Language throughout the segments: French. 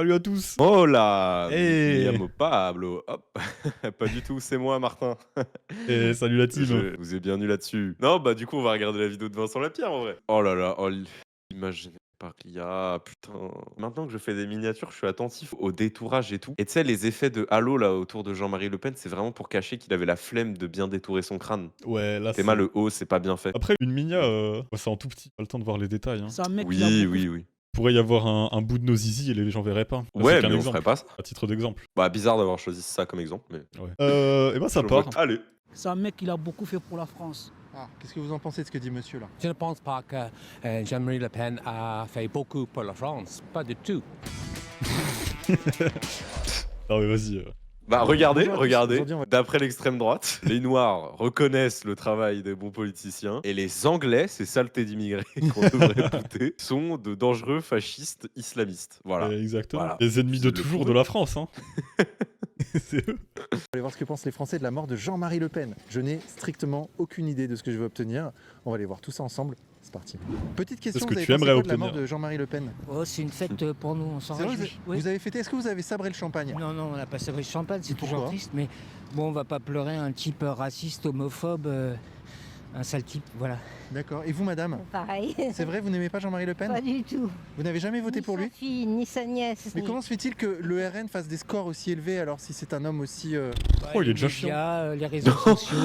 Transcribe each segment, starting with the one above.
Salut à tous. Oh là! Mi Hey! llamo Pablo, hop. Pas du tout, c'est moi Martin. Et salut la team. Je vous ai bien eu là-dessus. Non, bah, du coup, on va regarder la vidéo de Vincent Lapierre, en vrai. Oh là là, oh l'image par l'IA, putain. Maintenant que je fais des miniatures, je suis attentif au détourage et tout. Et tu sais, les effets de halo, là, autour de Jean-Marie Le Pen, c'est vraiment pour cacher qu'il avait la flemme de bien détourer son crâne. Ouais, là Théma, c'est le haut, c'est pas bien fait. après une minia, c'est en tout petit, pas le temps de voir les détails, hein. C'est un mec qui a Oui, beaucoup. oui, oui. Pourrait y avoir un bout de nos zizi et les gens verraient pas. Ça, c'est Ouais, qu'un mais on ferait exemple, pas ça. à titre d'exemple. Bah, bizarre d'avoir choisi ça comme exemple, mais Ouais. Et ben ça je part. vote. Allez. C'est un mec qui a beaucoup fait pour la France. Ah, qu'est-ce que vous en pensez de ce que dit monsieur là? Je ne pense pas que Jean-Marie Le Pen a fait beaucoup pour la France. Pas du tout. Non mais vas-y. Bah regardez, Bonjour à tous. regardez, Aujourd'hui, on va- d'après l'extrême droite, les Noirs reconnaissent le travail des bons politiciens et les Anglais, ces saletés d'immigrés qu'on devrait bouter, sont de dangereux fascistes islamistes. Voilà. Exactement. Voilà. Les ennemis de Ils le toujours de prouvent. la France, hein. C'est eux. On va aller voir ce que pensent les Français de la mort de Jean-Marie Le Pen. Je n'ai strictement aucune idée de ce que je vais obtenir. On va aller voir tout ça ensemble. C'est parti. Petite question, que vous avez tu pensé aimerais quoi de la obtenir mort de Jean-Marie Le Pen? Oh, c'est une fête pour nous, on s'en C'est vrai, réjouit. vous avez fêté, est-ce que vous avez sabré le champagne? Non, non, on n'a pas sabré le champagne, c'est Pourquoi toujours triste, mais bon, on va pas pleurer un type raciste, homophobe, un sale type, voilà. D'accord. Et vous madame? Pareil. C'est vrai, vous n'aimez pas Jean-Marie Le Pen? Pas du tout. Vous n'avez jamais voté Ni pour sa lui? fille, ni sa nièce. Mais ni- comment se fait-il que le RN fasse des scores aussi élevés alors si c'est un homme aussi... Oh, il est les déjà chiant. médias, les réseaux sociaux.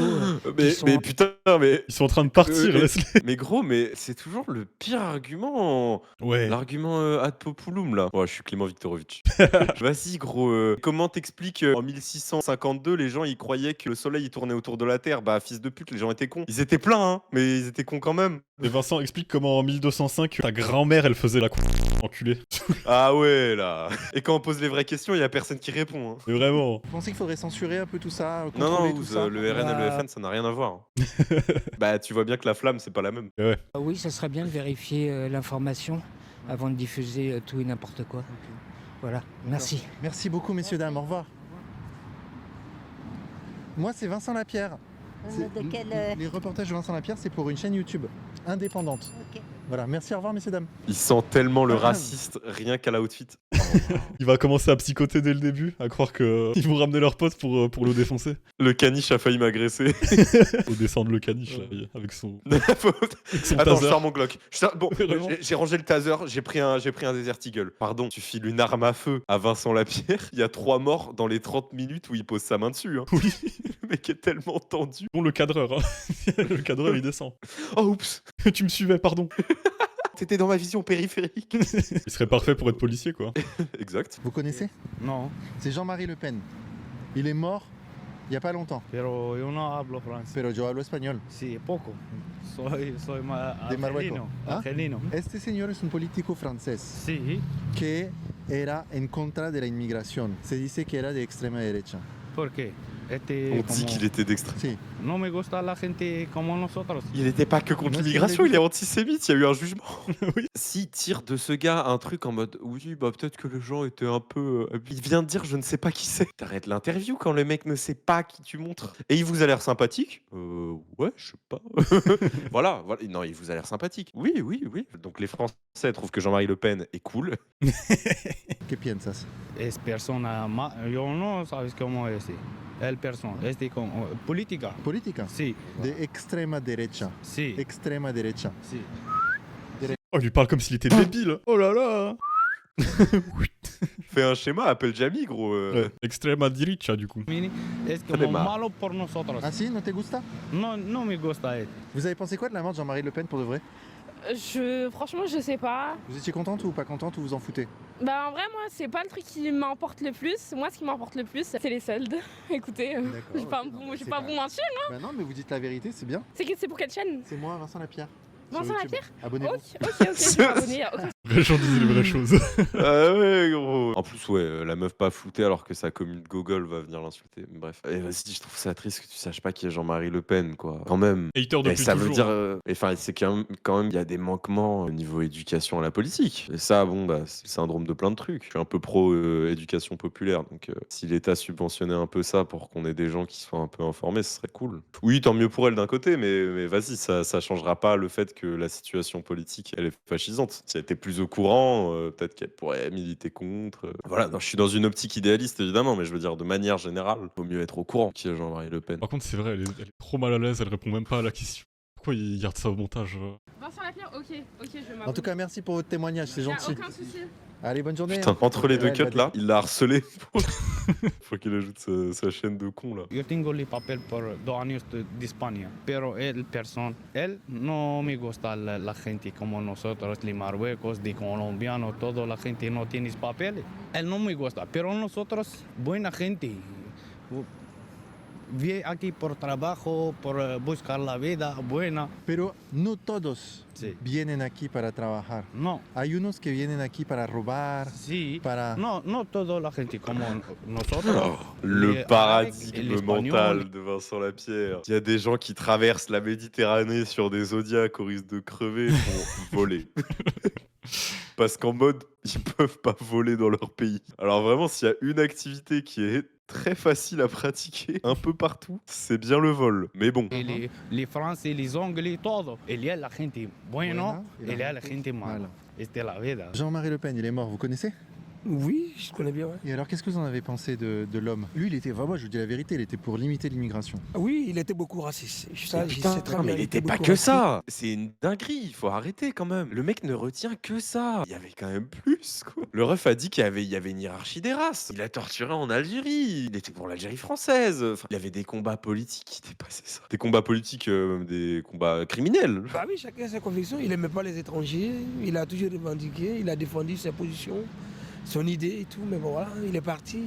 Mais, sont mais en- putain, mais. Ils sont en train de partir, Euh, laisse-les. Mais gros, mais c'est toujours le pire argument. Ouais. L'argument ad populum là. Ouais, je suis Clément Viktorovitch. Vas-y, gros. Comment t'expliques en 1652, les gens ils croyaient que le soleil il tournait autour de la Terre? Bah, fils de pute, les gens étaient cons. Ils étaient pleins, hein, mais ils étaient cons quand même. Et Vincent explique comment en 1205 ta grand-mère elle faisait la enculé. Ah ouais, là. Et quand on pose les vraies questions, il y a personne qui répond. Hein. Mais vraiment. Vous pensez qu'il faudrait censurer un peu tout ça, Non, contrôler non, tout Ouz, ça? le RN et le Bah. FN, ça n'a rien à voir. hein. Bah, tu vois bien que la flamme, c'est pas la même. Ah oui, ça serait bien de vérifier l'information avant de diffuser tout et n'importe quoi. Voilà, merci. Merci beaucoup messieurs, dames, au revoir. Moi c'est Vincent Lapierre. De quel. Les reportages de Vincent Lapierre, c'est pour une chaîne YouTube indépendante. Ok. Voilà, merci, au revoir, messieurs, dames. Il sent tellement le Ah. raciste rien qu'à l'outfit. Il va commencer à psychoter dès le début, à croire que ils vont ramener leurs potes pour le défoncer. Le caniche a failli m'agresser. Faut descendre le caniche là, avec son avec son Attends, je taser. sors mon Glock. Bon, Vraiment. j'ai rangé le taser, j'ai pris un Desert Eagle. Pardon, tu files une arme à feu à Vincent Lapierre. Il y a 3 morts dans les 30 minutes où il pose sa main dessus. Hein. Oui. Le mec est tellement tendu. Bon, le cadreur, hein. Le cadreur il descend. Oh, oups. Tu me suivais, pardon. T'étais dans ma vision périphérique. Il serait parfait pour être policier quoi. Exact. Vous connaissez? No, C'est Jean-Marie Le Pen. Il est mort il n'y a pas longtemps. pero yo no hablo francés. Pero yo hablo español. Sí, poco. Soy De Marruecos. argelino. ¿Ah? Argelino. Este señor es un político francés Sí, que era en contra de la inmigración. Se dice que era de extrema derecha. ¿por qué? On dit Como qu'il était d'extrême. Sí. no me gusta la gente como nosotros. Il n'était pas que contre Moi, ce l'immigration, qu'il il est antisémite, il y a eu un jugement. Oui. S'il tire de ce gars un truc en mode oui, bah peut-être que les gens étaient un peu. Il vient de dire je ne sais pas qui c'est. T'arrêtes l'interview quand le mec ne sait pas qui tu montres. Et il vous a l'air sympathique Ouais, je sais pas. voilà. Non, il vous a l'air sympathique. Oui, oui, oui. Donc les Français trouvent que Jean-Marie Le Pen est cool. ¿Qué piensas? Es persona, yo no sabes cómo es. El persona, es de política. Política. Sí, De extrema derecha. sí, Extrema derecha. sí. Oh, il lui parle comme s'il était débile. Oh là là. Fais un schéma, appelle Jamie, gros. Ouais. Extrema derecha du coup. Mini, es como démarre. malo por nosotros. Ah si, no te gusta? No, no me gusta él. Vous avez pensé quoi de la mort de Jean-Marie Le Pen pour de vrai? Franchement, je sais pas. Vous étiez contente ou pas contente ou vous en foutez? Bah, en vrai, moi, c'est pas le truc qui m'importe le plus. Moi, ce qui m'importe le plus, c'est les soldes. Écoutez, D'accord, je vais pas, ok, non, mais je vais c'est pas pas- vous mentir. Bah non, mais vous dites la vérité, c'est bien. C'est pour quelle chaîne? C'est moi, Vincent Lapierre. Vincent Sur YouTube. Lapierre. Abonnez-vous. Ok, je vais m'abonner. y a aucun- Les gens disaient les vraies choses. Ah ouais, gros. En plus, ouais, la meuf pas floutée alors que sa commune de Gogol va venir l'insulter. Bref. Et vas-y, je trouve ça triste que tu saches pas qui est Jean-Marie Le Pen, quoi. Quand même. Hater Et depuis ça veut toujours. dire. Enfin, c'est quand même, il y a des manquements au niveau éducation à la politique. Et ça, bon, bah, c'est le syndrome de plein de trucs. Je suis un peu pro éducation populaire. Donc, si l'État subventionnait un peu ça pour qu'on ait des gens qui soient un peu informés, ce serait cool. Oui, tant mieux pour elle d'un côté, mais vas-y, ça changera pas le fait que la situation politique, elle est fascisante. Si elle était plus au courant, peut-être qu'elle pourrait militer contre. Voilà, non, je suis dans une optique idéaliste évidemment, mais je veux dire de manière générale, vaut mieux être au courant qui est Jean-Marie Le Pen. Par contre, c'est vrai, elle est trop mal à l'aise, elle répond même pas à la question. Pourquoi il garde ça au montage Vincent Lapierre, ok, je vais m'abonner. En tout cas, merci pour votre témoignage, c'est Y a gentil. aucun souci. Allez, bonne journée. Putain, hein. entre les deux Ouais, elle cuts va là, il l'a harcelé. Faut qu'il ajoute sa chaîne de con là. Yo tengo el papel por 2 años de España, pero él no me gusta la gente como nosotros, de Marruecos, de colombianos, toda la gente no tiene papeles. Él no me gusta, pero nosotros, buena gente. Viene aquí por trabajo, por buscar la vida buena. Pero no todos Sí. vienen aquí para trabajar. No, Hay unos que vienen aquí para robar, sí. para... No toda la gente como nosotros. Le Les paradigme Arabes, les Espagnols. mental de Vincent Lapierre. Il y a des gens qui traversent la Méditerranée sur des Zodiacs au risque de crever pour voler. Parce qu'en mode, ils peuvent pas voler dans leur pays. Alors vraiment, s'il y a une activité qui est très facile à pratiquer un peu partout, c'est bien le vol. Mais bon, Y les Français, les Anglais, todo. Il y a la gente bueno, Buena y il y a la gente mala. Voilà. C'était la vida. Jean-Marie Le Pen, il est mort, vous connaissez? Oui, je connais bien. Ouais. Et alors, qu'est-ce que vous en avez pensé de l'homme? Lui, il était vraiment, je vous dis la vérité, il était pour limiter l'immigration. Oui, il était beaucoup raciste. Ça, je sais très non, mais bien, il était pas beaucoup que raciste. ça. C'est une dinguerie, il faut arrêter quand même. Le mec ne retient que ça. Il y avait quand même plus, quoi. Le ref a dit qu'il y avait une hiérarchie des races. Il a torturé en Algérie. Il était pour l'Algérie française. Enfin, il y avait des combats politiques qui dépassaient ça. Des combats politiques, des combats criminels. Bah oui, chacun a ses convictions. Il n'aimait pas les étrangers. Il a toujours revendiqué. Il a défendu ses positions, son idée et tout. Mais bon, voilà, il est parti.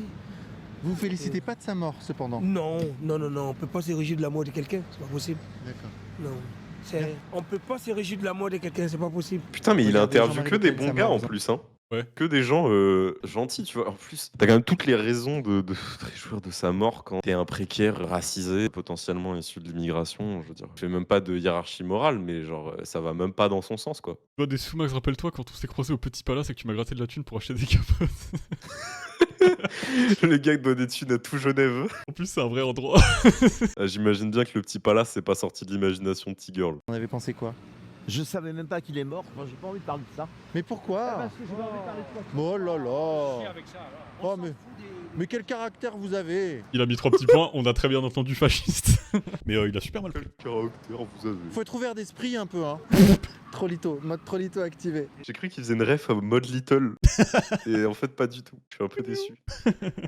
Vous vous félicitez pas de sa mort, cependant? Non, non, non, non. On ne peut pas se réjouir de la mort de quelqu'un. C'est pas possible. D'accord. Non. On ne peut pas se réjouir de la mort de quelqu'un. C'est pas possible. Putain, mais il Regardez interviewe Jean-Marie que Le des Pen, bons ça gars en marche. plus, hein. Ouais. Que des gens gentils, tu vois. En plus, t'as quand même toutes les raisons de te réjouir de sa mort quand t'es un précaire racisé, potentiellement issu de l'immigration. Je veux dire, je fais même pas de hiérarchie morale, mais genre, ça va même pas dans son sens, quoi. Tu vois, des sous, Max, rappelle-toi quand on s'est croisé au Petit Palace et que tu m'as gratté de la thune pour acheter des capotes. Le gars qui doit des thunes à tout Genève. En plus, c'est un vrai endroit. J'imagine bien que le petit palace, c'est pas sorti de l'imagination de T-Girl. On avait pensé quoi? Je savais même pas qu'il est mort. Moi, j'ai pas envie de parler de ça. Mais pourquoi? Oh là là. Oh, mais quel caractère vous avez? Il a mis 3 petits points, on a très bien entendu fasciste. Mais il a super mal pris. Quel caractère vous avez? Faut être ouvert d'esprit un peu, hein. Trollito, mode Trollito activé. J'ai cru qu'il faisait une ref à mode Little. Et en fait, pas du tout. Je suis un peu déçu.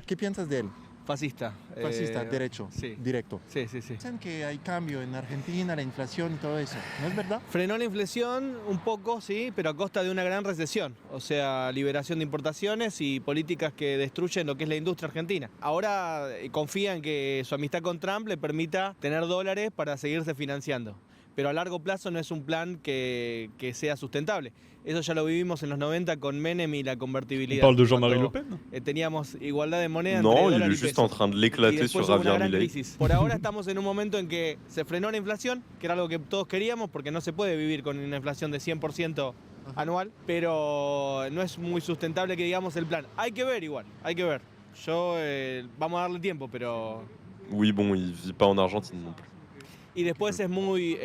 ¿Qué piensas de él? Fascista. Fascista, derecho, Sí. directo. Sí, sí, sí. Dicen que hay cambio en Argentina, la inflación y todo eso. ¿No es verdad? Frenó la inflación un poco, sí, pero a costa de una gran recesión. O sea, liberación de importaciones y políticas que destruyen lo que es la industria argentina. Ahora confía en que su amistad con Trump le permita tener dólares para seguirse financiando. Pero a largo plazo no es un plan que sea sustentable. Eso ya lo vivimos en los 90 con Menem y la On convertibilidad. parle de Jean-Marie Le Cuando, Pen. teníamos igualdad de moneda entre Non, il dólar est y juste peso. en train de Y l'éclater después sur hubo una Javier gran Milei. crisis. Por ahora estamos en un momento en que se frenó la inflación, que era algo que todos queríamos, porque no se puede vivir con una inflación de 100% anual, pero no es muy sustentable que digamos el plan. Hay que ver igual, hay que ver. Yo, vamos a darle tiempo, pero... Oui, bon, il vit pas en Argentine non plus. Y después es muy...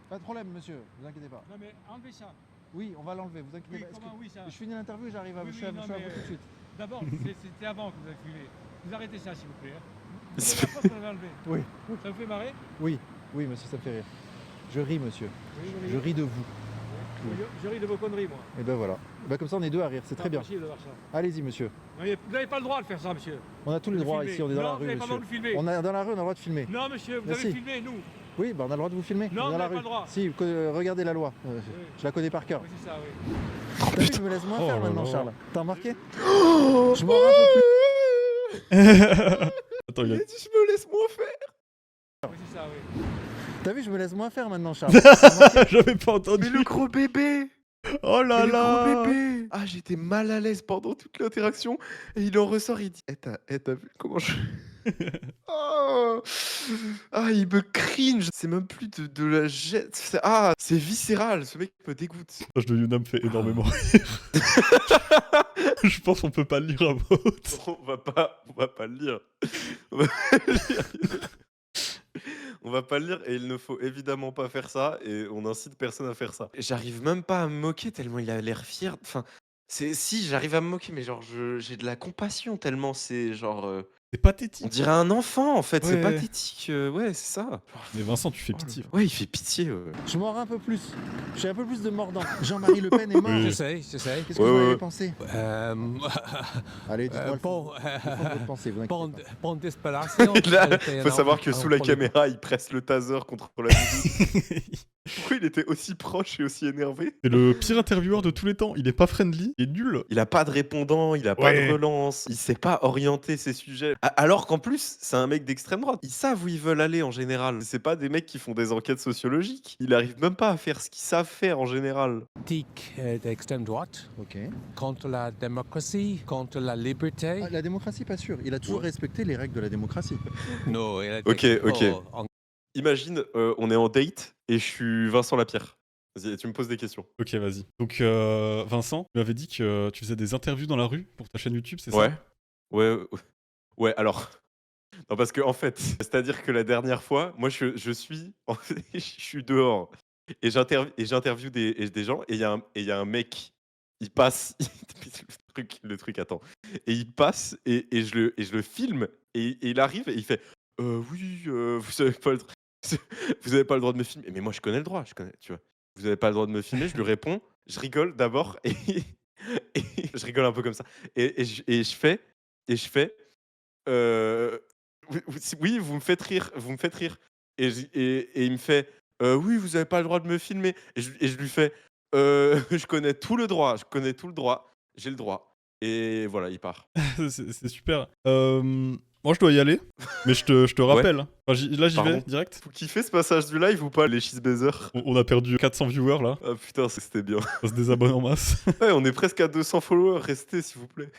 Pas de problème, monsieur, vous inquiétez pas. Non mais enlevez ça. Oui, on va l'enlever, vous inquiétez Oui, pas. comment oui ça Je finis l'interview, j'arrive à Oui, vous, oui, je suis à non, vous mais, tout de suite. D'abord, c'était avant que vous avez filmé. Vous arrêtez ça s'il vous plaît. Il se La première fois qu'on l'avait enlevé. Oui. Ça vous fait marrer? Oui, oui, monsieur, ça me fait rire. Je ris, monsieur. Oui, Je ris de vous. Je ris de vos conneries moi. Et ben voilà. Ben comme ça, on est deux à rire, c'est très bien. Impossible de voir ça. Allez-y, monsieur. Non, mais vous n'avez pas le droit de faire ça monsieur. On a tous les De droits filmer. ici, on est dans Non, la vous rue, n'avez pas le droit monsieur. de filmer. On est dans la rue, on a le droit de filmer. Non monsieur, vous Merci. avez filmé nous. Oui, ben on a le droit de vous filmer. Non, on est vous dans la n'avez pas rue. le droit. Si, regardez la loi. Je la connais par cœur. Oui c'est ça oui. T'as vu, je me laisse moins Oh faire là maintenant, là. Charles. T'as remarqué? Je m'en rends un peu plus. Attends, il Il a... a dit, je me laisse moins faire. Oui c'est ça oui. T'as vu, je me laisse moins faire maintenant, Charles. J'avais pas entendu. Mais le gros bébé. Oh là Mais le là. gros bébé. Ah, j'étais mal à l'aise pendant toute l'interaction. Et il en ressort, il dit, t'as vu comment je... Oh. Ah, il me cringe. C'est même plus de la jette. C'est viscéral. Ce mec me dégoûte. Le personnage de Yuna me fait énormément rire. Je pense qu'on peut pas le lire à voix haute. On va pas le lire. On va pas le lire. On va pas le lire et il ne faut évidemment pas faire ça et on incite personne à faire ça. J'arrive même pas à me moquer tellement il a l'air fier. Enfin, si j'arrive à me moquer, mais genre j'ai de la compassion tellement c'est genre. C'est pathétique. On dirait un enfant en fait, c'est Ouais. pathétique. Ouais, c'est ça. Mais Vincent, tu fais Oh là pitié. là. Ouais, il fait pitié. Je mords un peu plus. J'ai un peu plus de mordant. Jean-Marie Le Pen est mort. Oui. Je sais, je sais. Qu'est-ce que vous en avez pensé? Euh, Allez, dites-moi le fond bon, de votre pensée, vous bon, inquiétez pas. bon desperation. Et là, C'était faut un savoir homme que en sous la politique. caméra, il presse le taser contre la musique. Pourquoi il était aussi proche et aussi énervé? C'est le pire intervieweur de tous les temps. Il est pas friendly, il est nul. Il a pas de répondant, il a pas Ouais. de relance, il sait pas orienter ses sujets. Alors qu'en plus, c'est un mec d'extrême droite. Ils savent où ils veulent aller en général. C'est pas des mecs qui font des enquêtes sociologiques. Il arrive même pas à faire ce qu'ils savent faire en général. Politique d'extrême droite, Ok. contre la démocratie, contre la liberté. Ah, la démocratie, pas sûr. Il a toujours respecté les règles de la démocratie. Non, il a Ok, dit- ok. en- Imagine, on est en date et je suis Vincent Lapierre. Vas-y, tu me poses des questions. Ok, vas-y. Donc, Vincent, tu m'avais dit que tu faisais des interviews dans la rue pour ta chaîne YouTube, c'est Ouais. ça? Ouais, alors. Non, parce que en fait, c'est-à-dire que la dernière fois, moi je suis, je suis dehors et j'interviewe des gens et il y a un mec, il passe, le truc, attends, et il passe et je le filme et il arrive et il fait, oui, vous avez pas le droit, vous avez pas le droit de me filmer. Mais moi je connais le droit, je connais, tu vois. Vous avez pas le droit de me filmer. Je lui réponds, je rigole d'abord et je rigole un peu comme ça et je fais. Oui, vous me faites rire, vous me faites rire. Et il me fait, oui, vous avez pas le droit de me filmer. Et je lui fais, je connais tout le droit, j'ai le droit. Et voilà, il part. C'est super. Moi, je dois y aller, mais je te Ouais. rappelle. Enfin, là, j'y vais Pardon. direct. Vous kiffez ce passage du live ou pas, les cheesebaisers? On a perdu 400 viewers là. Ah putain, c'était bien. On se désabonne en masse. Ouais, on est presque à 200 followers, restez s'il vous plaît.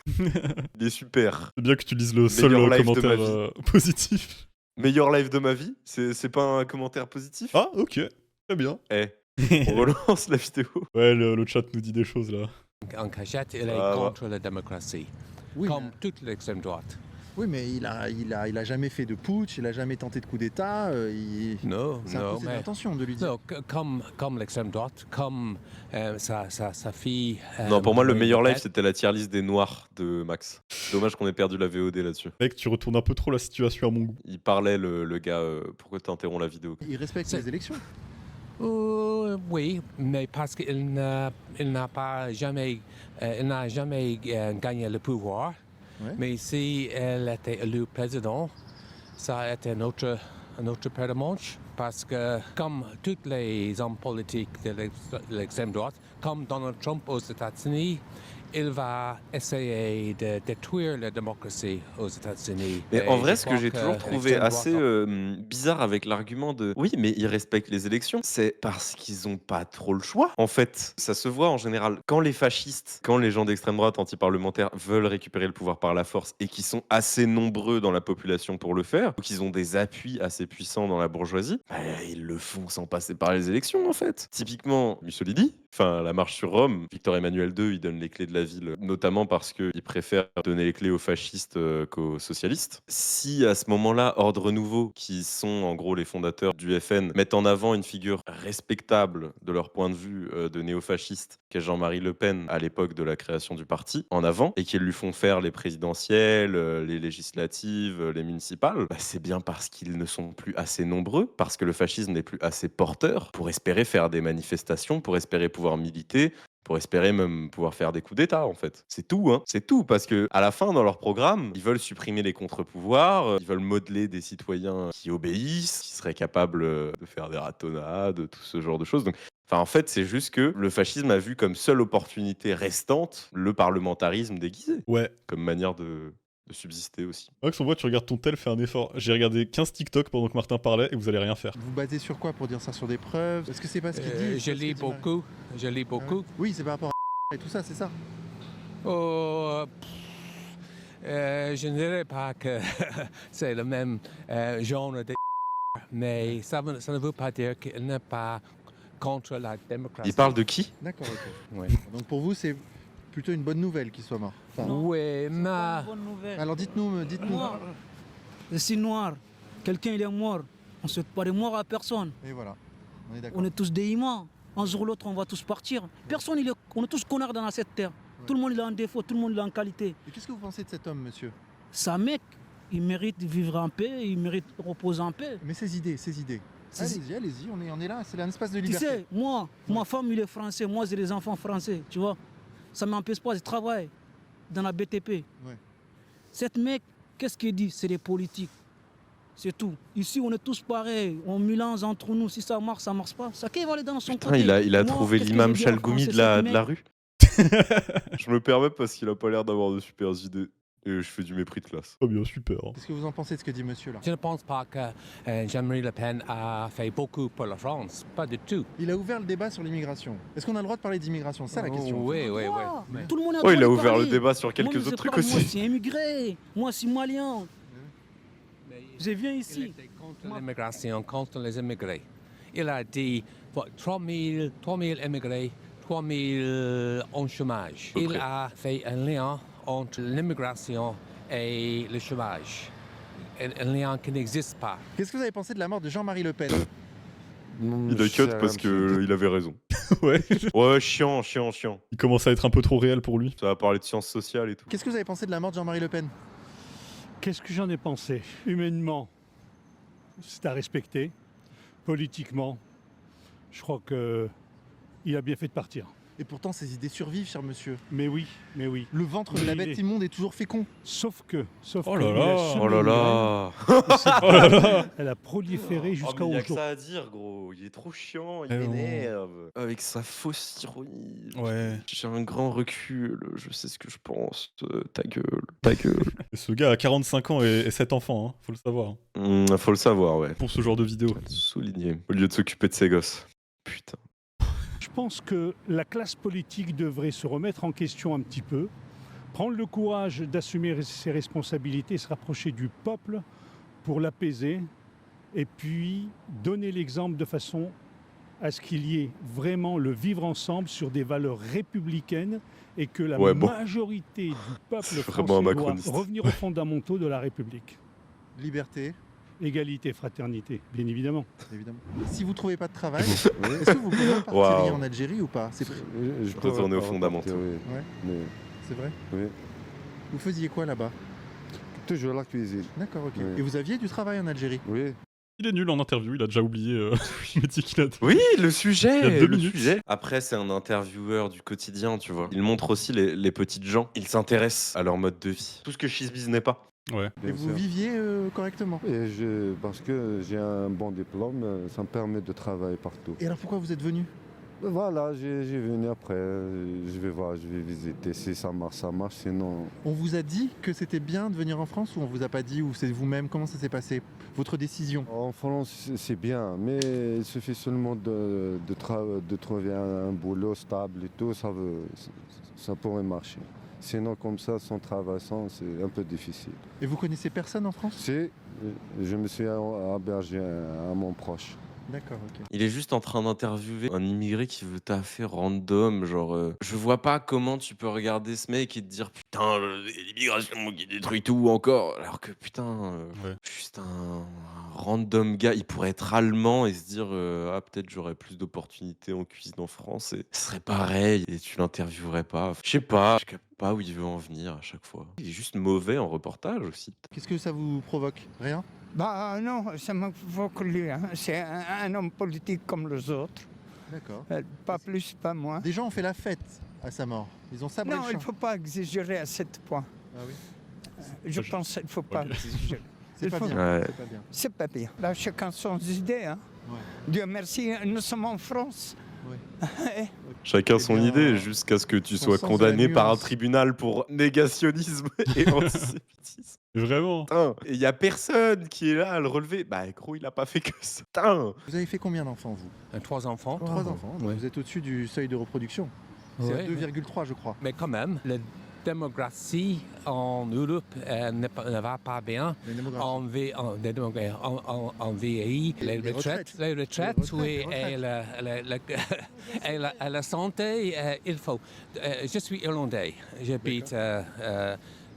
Il est super. C'est bien que tu lises le seul Meilleur live de commentaire ma vie. positif. Meilleur live de ma vie, c'est pas un commentaire positif? Ah, ok. Très bien. Eh, on relance la vidéo. Ouais, le chat nous dit des choses là. en cachette, il est Ah, ouais. contre la démocratie, Oui, comme toute l'extrême droite. oui, mais il a jamais fait de putsch, il a jamais tenté de coup d'État. Non, C'est un non, procès mais d'intention de lui dire. non, comme l'extrême droite, comme sa fille. Non, pour moi, le Marine meilleur Le live, Pen. c'était la tier list des noirs de Max. Dommage qu'on ait perdu la VOD là-dessus. Mec, tu retournes un peu trop la situation à mon goût. Il parlait, le gars, pourquoi t'interromps la vidéo? Il respecte C'est- les élections. Oui, mais parce qu'il n'a pas jamais, il n'a jamais gagné le pouvoir. Ouais. Mais si elle était élue président, ça a été un autre paire de manches. Parce que, comme tous les hommes politiques de l'extrême droite, comme Donald Trump aux États-Unis, il va essayer de détruire la démocratie aux États-Unis. Mais Et en vrai, je ce que crois j'ai toujours trouvé l'extrême assez droite bizarre avec l'argument de oui, mais ils respectent les élections, c'est parce qu'ils ont pas trop le choix. En fait, ça se voit en général quand les fascistes, quand les gens d'extrême droite antiparlementaires veulent récupérer le pouvoir par la force et qui sont assez nombreux dans la population pour le faire, ou qu'ils ont des appuis assez puissants dans la bourgeoisie, bah, ils le font sans passer par les élections en fait. Typiquement, Mussolini, enfin la marche sur Rome, Victor Emmanuel II, il donne les clés de la ville, notamment parce qu'il préfère donner les clés aux fascistes qu'aux socialistes. Si à ce moment-là, Ordre Nouveau, qui sont en gros les fondateurs du FN, mettent en avant une figure respectable de leur point de vue de néo-fasciste, qu'est Jean-Marie Le Pen à l'époque de la création du parti, en avant, et qu'ils lui font faire les présidentielles, les législatives, les municipales, bah, c'est bien parce qu'ils ne sont plus assez nombreux, parce que le fascisme n'est plus assez porteur pour espérer faire des manifestations, pour espérer pouvoir militer, pour espérer même pouvoir faire des coups d'État, en fait. C'est tout, hein. C'est tout, parce que à la fin, dans leur programme, ils veulent supprimer les contre-pouvoirs, ils veulent modeler des citoyens qui obéissent, qui seraient capables de faire des ratonnades, tout ce genre de choses. Donc, enfin, en fait, c'est juste que le fascisme a vu comme seule opportunité restante le parlementarisme déguisé, Ouais. comme manière de subsister aussi. Max, on voit, tu regardes ton tel, fais un effort. J'ai regardé 15 TikTok pendant que Martin parlait et vous allez rien faire. Vous basez sur quoi pour dire ça? Sur des preuves? Est-ce que c'est pas ce qu'il dit? Je lis beaucoup. Je lis beaucoup. Oui, c'est par rapport à et tout ça, c'est ça. Oh, je ne dirais pas que c'est le même genre de mais ça ne veut pas dire qu'il n'est pas contre la démocratie. Il parle de qui? D'accord, ok. Oui. Donc pour vous, c'est plutôt une bonne nouvelle qu'il soit mort. Enfin, Oui, mais alors dites-nous. Je suis noir. Quelqu'un il est mort. ne souhaite pas de mort à personne. Et voilà, on est d'accord. On est tous des humains. Un jour ou l'autre, on va tous partir. Personne, on est tous connards dans cette terre. Tout le monde il a un défaut, tout le monde il a une qualité. Et qu'est-ce que vous pensez de cet homme, monsieur? C'est un mec, il mérite de vivre en paix, il mérite de reposer en paix. Mais ses idées. Allez-y, on est là, c'est un espace de Tu liberté. sais, moi, ma femme, il est français, moi, j'ai des enfants français, tu vois. Ça ne m'empêche pas de travailler dans la BTP. Ouais. Cet mec, qu'est-ce qu'il dit? C'est des politiques. C'est tout. Ici, on est tous pareils. On mélange entre nous. Si ça marche pas. Ça qui va aller dans son Putain, côté. il a Moi, trouvé qu'est-ce que l'imam j'ai dit en Chalgoumi français, de la cet mec, rue. Je me permets parce qu'il a pas l'air d'avoir de super idées. Et je fais du mépris de classe. Oh bien, super. Qu'est-ce que vous en pensez de ce que dit monsieur là? Je ne pense pas que Jean-Marie Le Pen a fait beaucoup pour la France, pas du tout. Il a ouvert le débat sur l'immigration. Est-ce qu'on a le droit de parler d'immigration? C'est ça la question. Oui. Tout le monde a Oh, il droit a de ouvert le parler. débat sur Moi, quelques je autres trucs parle, Moi, aussi. c'est immigré. Moi, c'est malien. Je viens Il ici. était contre l'immigration, contre les immigrés. Il a dit 3 000 immigrés, 3 000 en chômage. Ok. Il a fait un lien entre l'immigration et le chômage. Un lien qui n'existe pas. Qu'est-ce que vous avez pensé de la mort de Jean-Marie Le Pen? Il a cut parce qu'il avait raison. Ouais. Ouais, chiant. Il commence à être un peu trop réel pour lui. Ça va parler de sciences sociales et tout. Qu'est-ce que vous avez pensé de la mort de Jean-Marie Le Pen? Qu'est-ce que j'en ai pensé? Humainement, c'est à respecter. Politiquement, je crois qu'il a bien fait de partir. Et pourtant, ses idées survivent, cher monsieur. Mais oui. Le ventre de la bête immonde est toujours fécond. Sauf que Oh là là. il a semé Oh là une là. graine, Oh là là. elle a proliféré jusqu'à il y a que aujourd'hui. ça à dire, gros. Il est trop chiant, il Eh non. m'énerve. Avec sa fausse ironie. Ouais. J'ai un grand recul, je sais ce que je pense. Ta gueule. Et ce gars a 45 ans et 7 enfants, hein. Faut le savoir. Faut le savoir, ouais. Pour ce genre de vidéo. Souligner. Au lieu de s'occuper de ses gosses. Putain. Je pense que la classe politique devrait se remettre en question un petit peu, prendre le courage d'assumer ses responsabilités, se rapprocher du peuple pour l'apaiser et puis donner l'exemple de façon à ce qu'il y ait vraiment le vivre ensemble sur des valeurs républicaines et que la majorité du peuple C'est vraiment un français doit macroniste. revenir aux fondamentaux de la République. Liberté, Égalité, fraternité, bien évidemment. évidemment. Si vous trouvez pas de travail, est-ce que vous pouvez partir Waouh. en Algérie ou pas? C'est Je peux Retourner aux pas fondamentaux. repartir, oui. Ouais. Mais c'est vrai? oui. Vous faisiez quoi là-bas? Toujours la cuisine. D'accord, ok. Oui. Et vous aviez du travail en Algérie? Oui. Il est nul en interview, il a déjà oublié le métier qu'il a. Oui, le sujet. Il y a 2 le minutes. sujet. Après, c'est un intervieweur du quotidien, tu vois. Il montre aussi les petites gens. Il s'intéresse à leur mode de vie. Tout ce que Shizbiz n'est pas. Ouais. Et Bien vous sûr. viviez correctement? Et parce que j'ai un bon diplôme, ça me permet de travailler partout. Et alors pourquoi vous êtes venu? Voilà, j'ai venu après, je vais voir, je vais visiter. Si ça marche, sinon... On vous a dit que c'était bien de venir en France ou on vous a pas dit, ou c'est vous-même? Comment ça s'est passé? Votre décision? En France, c'est bien, mais il suffit seulement de trouver un boulot stable et tout, ça pourrait marcher. Sinon, comme ça, sans travail, c'est un peu difficile. Et vous connaissez personne en France? Si, je me suis hébergé à mon proche. D'accord, ok. Il est juste en train d'interviewer un immigré qui veut taffer random. Genre, je vois pas comment tu peux regarder ce mec et te dire putain, l'immigration qui détruit tout encore. Alors que putain, juste un random gars, il pourrait être allemand et se dire ah, peut-être j'aurais plus d'opportunités en cuisine en France et ce serait pareil et tu l'interviewerais pas. Je sais pas, je capte pas où il veut en venir à chaque fois. Il est juste mauvais en reportage aussi. Qu'est-ce que ça vous provoque? Rien? Bah non, ça me provoque lui. Hein. C'est un homme politique comme les autres. D'accord. Pas plus, pas moins. Des gens ont fait la fête à sa mort. Ils ont sabré Non, le il champ. ne faut pas exagérer à ce point. Ah oui. Je pense qu'il ne faut pas exagérer. C'est pas Il faut- bien. Ouais. C'est pas bien. C'est pas bien. Là, chacun son idée. Hein. Ouais. Dieu merci, nous sommes en France. Chacun Eh son bien, idée jusqu'à ce que tu son sois sens de la condamné par un nuance. tribunal pour négationnisme et antisémitisme. Vraiment. Putain, et il y a personne qui est là à le relever. Bah gros, il a pas fait que ça. Putain. Vous avez fait combien d'enfants, vous? 3 enfants. 3 enfants. Donc Ouais. vous êtes au-dessus du seuil de reproduction. C'est à Ouais. 2,3, je crois. Mais quand même, la démographie en Europe ne va pas bien. Les démographies. On vieillit. Les Les retraites, retraites. oui, Les et la santé, il faut. Je suis irlandais. J'habite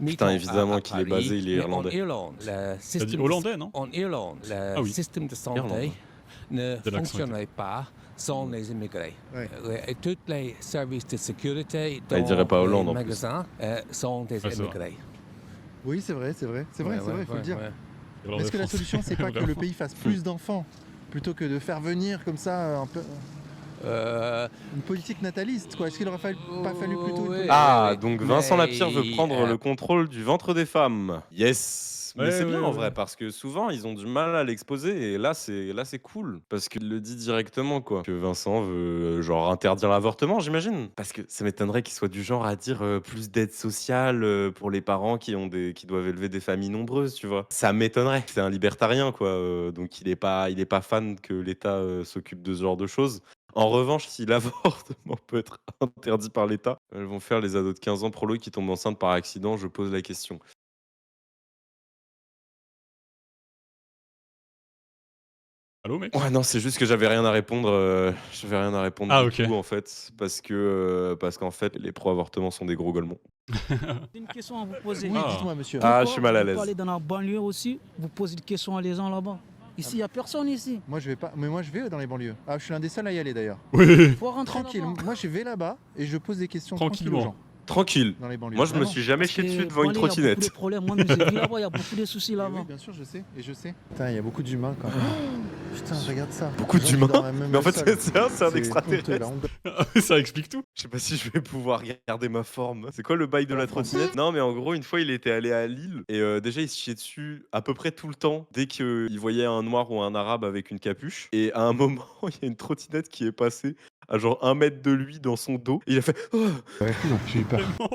Putain, mettons, évidemment à qu'il est Paris, basé, il est mais en irlandais. Irlande, le T'as dit système de- hollandais, non? en Irlande, le Ah oui. système de santé Irlande. ne De l'accent fonctionnerait pas sans les immigrés. Ouais. Et tous les services de sécurité Ah, il dirait pas dans Hollande, les en plus. magasins sont des Ouais, c'est vrai. immigrés. Oui, c'est vrai, c'est vrai. C'est vrai, il faut le dire. Mais est-ce que la solution, c'est pas que le pays fasse plus d'enfants plutôt que de faire venir comme ça un peu une politique nataliste, quoi? Est-ce qu'il aurait pas fallu plutôt une politique... Ah, ouais, donc Vincent mais, Lapierre veut prendre le contrôle du ventre des femmes. Yes. Mais Ouais, c'est ouais, bien en ouais. vrai, parce que souvent ils ont du mal à l'exposer, et là c'est cool, parce qu'il le dit directement, quoi. Que Vincent veut genre interdire l'avortement, j'imagine. Parce que ça m'étonnerait qu'il soit du genre à dire plus d'aide sociale pour les parents qui doivent élever des familles nombreuses, tu vois. Ça m'étonnerait. C'est un libertarien, quoi. Donc il est pas fan que l'État s'occupe de ce genre de choses. En revanche, si l'avortement peut être interdit par l'État, elles vont faire les ados de 15 ans prolo qui tombent enceintes par accident, je pose la question. Allô, mec? Ouais, non, c'est juste que j'avais rien à répondre. Ah, Du ok. tout, en fait, parce qu'en fait, les pro-avortements sont des gros golemons. J'ai une question à vous poser. Oui, Ah. dites-moi, monsieur. Ah, Pourquoi je suis mal à Vous l'aise. parlez dans la banlieue aussi, vous posez des questions à les gens là-bas. Ici, il n'y a personne ici. Moi, je vais pas. Mais moi, je vais dans les banlieues. Ah, je suis l'un des seuls à y aller d'ailleurs. Oui. Faut rentrer Tranquille. là-bas. Moi, je vais là-bas et je pose des questions tranquilles aux Tranquillement. gens Tranquille. dans les banlieues. Moi, je me Vraiment. suis jamais Parce chié que dessus devant une banlieue, il y a beaucoup de trottinette. problèmes. Moi, j'ai vu là-bas, il y a beaucoup de soucis Oui, là-bas. bien sûr, je sais. Et je sais. Putain, il y a beaucoup d'humains quand même. Putain, regarde ça. Beaucoup Les gens qui dorment d'humains. à même Mais en le fait, sol. c'est un C'est honteux, extraterrestre. la honte. Ça explique tout. Je sais pas si je vais pouvoir garder ma forme. C'est quoi le bail de la trottinette? Non, mais en gros, une fois, il était allé à Lille et déjà, il se chiait dessus à peu près tout le temps dès qu'il voyait un noir ou un arabe avec une capuche. Et à un moment, il y a une trottinette qui est passée à genre 1 mètre de lui dans son dos. Et il a fait oh. Ouais, j'ai eu peur. Vraiment.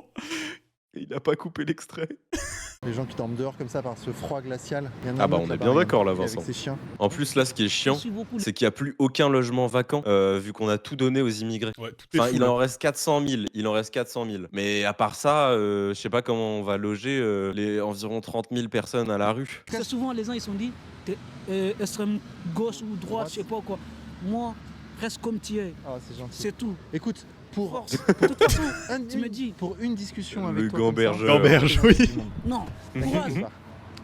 Et il a pas coupé l'extrait. Les gens qui dorment dehors comme ça par ce froid glacial. Il y en a Ah un bah, autre on est là-bas, bien il y a un d'accord, là, mec Vincent. Avec ses chiens. En plus, là, ce qui est chiant, Merci beaucoup. c'est qu'il n'y a plus aucun logement vacant vu qu'on a tout donné aux immigrés. Ouais, tout est Enfin, fou, il là. en reste 400 000. Il en reste 400 000. Mais à part ça, je sais pas comment on va loger les environ 30 000 personnes à la rue. Très souvent, les gens, ils sont dit, t'es extrême gauche ou droite, je sais pas quoi. Moi, reste comme tu es. Ah, c'est gentil. C'est tout. Écoute, pour, Force. De toute façon, tu me dis, pour une discussion avec Le toi. comme ça, gambergeur. Gamberge, oui. non, courage,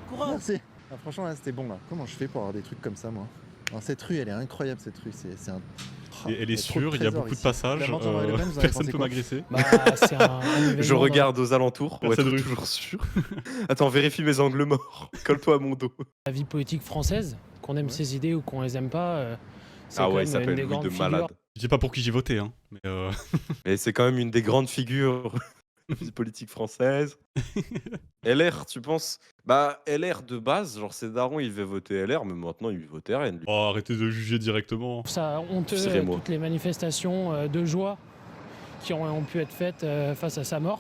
courage. Merci. Ah, franchement, là, c'était bon, là. Comment je fais pour avoir des trucs comme ça, moi? Alors, cette rue, elle est incroyable, cette rue. C'est un... Et elle est Il y a trop de sûre, il y a trésors beaucoup de ici. passages. La mort de Jean-Marie Le Pen, vous en avez Personne pensé peut quoi? m'agresser. Bah, c'est un événement Je dans- regarde aux alentours pour Personne être rue. toujours sûr. Attends, vérifie mes angles morts. Colle-toi à mon dos. la vie politique française, qu'on aime Ouais. ses idées ou qu'on les aime pas. C'est Ah comme ouais, il une s'appelle des Louis grandes de figures. Malade. Je sais pas pour qui j'ai voté, hein. Mais Mais c'est quand même une des grandes figures de la vie politique française. LR, tu penses? Bah, LR de base, genre ses darons, il devait voter LR, mais maintenant il vote RN. Lui. oh, arrêtez de juger directement. Je trouve ça honteux, Serrez-moi. toutes les manifestations de joie qui ont pu être faites face à sa mort.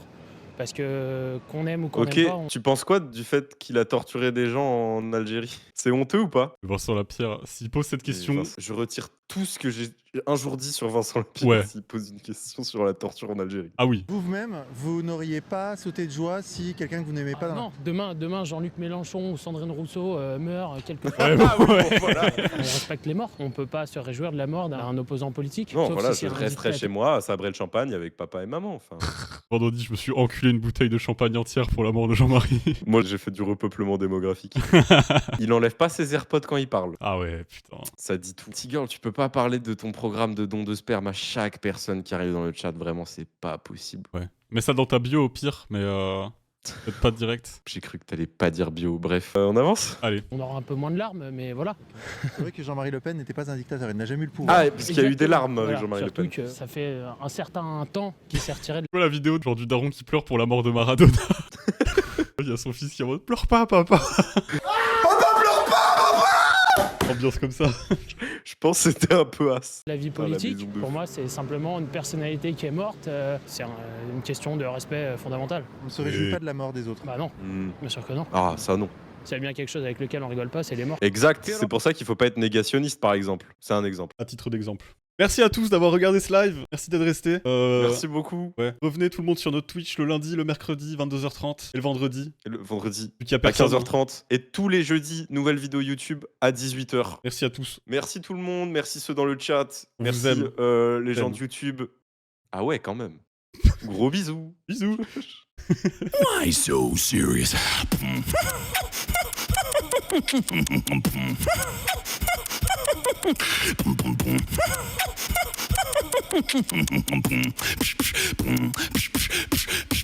Parce que qu'on aime ou qu'on Ok, n'aime pas, on- tu penses quoi du fait qu'il a torturé des gens en Algérie? C'est honteux ou pas? Vincent Lapierre, s'il pose cette question, Je retire tout ce que j'ai un jour dit sur Vincent Lapierre Ouais. s'il pose une question sur la torture en Algérie. ah oui. Vous-même, vous n'auriez pas sauté de joie si quelqu'un que vous n'aimez pas... Ah non, demain Jean-Luc Mélenchon ou Sandrine Rousseau meurt quelque part. Ouais, Ah oui, ouais. bon, voilà. On respecte les morts. On peut pas se réjouir de la mort d'un opposant politique. Non, sauf voilà, si c'est je un resterai dictateur. chez moi à sabrer le champagne avec papa et maman. Enfin. Vendredi, je me suis enculé une bouteille de champagne entière pour la mort de Jean-Marie. Moi, j'ai fait du repeuplement démographique. Il enlève pas ses AirPods quand il parle. Ah ouais, putain. Ça dit tout. T-Girl, tu peux pas parler de ton programme de don de sperme à chaque personne qui arrive dans le chat. Vraiment, c'est pas possible. Ouais. Mets ça dans ta bio au pire, mais peut-être pas direct. J'ai cru que t'allais pas dire bio. Bref, on avance? Allez. On aura un peu moins de larmes, mais voilà. C'est vrai que Jean-Marie Le Pen n'était pas un dictateur, il n'a jamais eu le pouvoir. Ah, parce qu'il y a eu des larmes avec Voilà, Jean-Marie Le surtout Pen. que ça fait un certain temps qu'il s'est retiré de Tu vois la vidéo de genre du daron qui pleure pour la mort de Maradona. Il y a son fils qui est en mode pleure pas, papa. Papa, pleure pas, papa. Ambiance comme ça. Je pense que c'était un peu as. la vie Ah, la politique. maison de Pour fou. moi, c'est simplement une personnalité qui est morte. C'est une question de respect fondamental. On ne se réjouit Et- pas de la mort des autres. Bah non, Hmm. bien sûr que non. Ah, ça non. S'il y a bien quelque chose avec lequel on rigole pas, c'est les morts. Exact, c'est pour ça qu'il faut pas être négationniste, par exemple. C'est un exemple. À titre d'exemple. Merci à tous d'avoir regardé ce live. Merci d'être restés. Merci beaucoup. Ouais. Revenez tout le monde sur notre Twitch le lundi, le mercredi, 22h30 et le vendredi. Et le vendredi Vu qu'il y a à personne. 15h30 et tous les jeudis, nouvelle vidéo YouTube à 18h. Merci à tous. Merci tout le monde, merci ceux dans le chat, On merci vous aime. les gens Aime. de YouTube. Ah ouais, quand même. Gros bisous. Bisous. Why so serious?